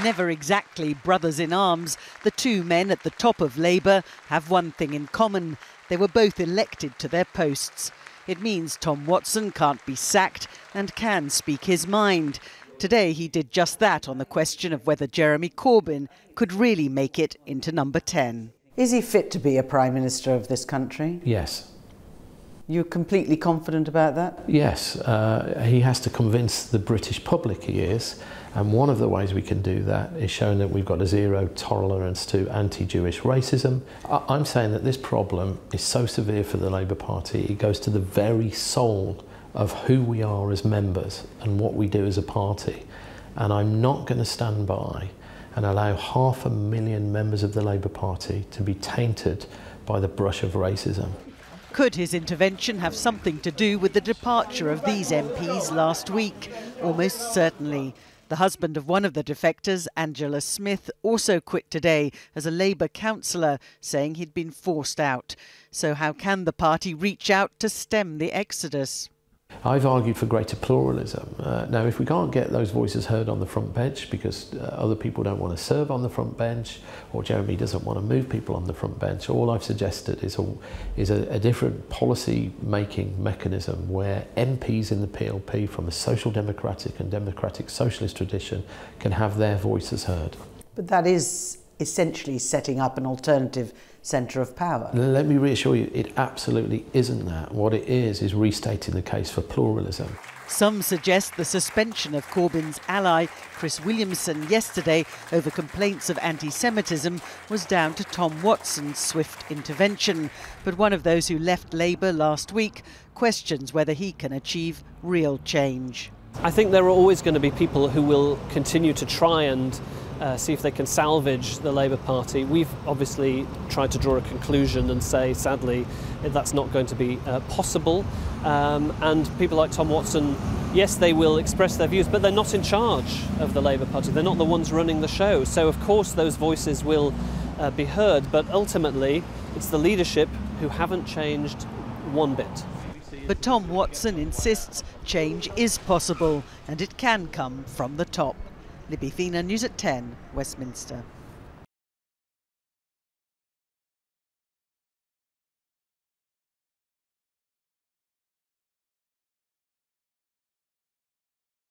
Never exactly brothers in arms, the two men at the top of Labour have one thing in common. They were both elected to their posts. It means Tom Watson can't be sacked and can speak his mind. Today he did just that on the question of whether Jeremy Corbyn could really make it into number 10. Is he fit to be a Prime Minister of this country? Yes. You're completely confident about that? Yes. He has to convince the British public he is. And one of the ways we can do that is showing that we've got a zero tolerance to anti-Jewish racism. I'm saying that this problem is so severe for the Labour Party, it goes to the very soul of who we are as members and what we do as a party. And I'm not going to stand by and allow 500,000 members of the Labour Party to be tainted by the brush of racism. Could his intervention have something to do with the departure of these MPs last week? Almost certainly. The husband of one of the defectors, Angela Smith, also quit today as a Labour councillor, saying he'd been forced out. So how can the party reach out to stem the exodus? I've argued for greater pluralism. Now, if we can't get those voices heard on the front bench because other people don't want to serve on the front bench, or Jeremy doesn't want to move people on the front bench, all I've suggested is a different policy-making mechanism where MPs in the PLP from a social democratic and democratic socialist tradition can have their voices heard. But that is essentially setting up an alternative centre of power. Let me reassure you, it absolutely isn't that. What it is restating the case for pluralism. Some suggest the suspension of Corbyn's ally, Chris Williamson, yesterday over complaints of anti-Semitism was down to Tom Watson's swift intervention. But one of those who left Labour last week questions whether he can achieve real change. I think there are always going to be people who will continue to try and see if they can salvage the Labour Party. We've obviously tried to draw a conclusion and say, sadly, that's not going to be possible. And people like Tom Watson, yes, they will express their views, but they're not in charge of the Labour Party. They're not the ones running the show. So, of course, those voices will be heard. But ultimately, it's the leadership who haven't changed one bit. But Tom Watson insists change is possible and it can come from the top. Libby Fina, News at 10, Westminster.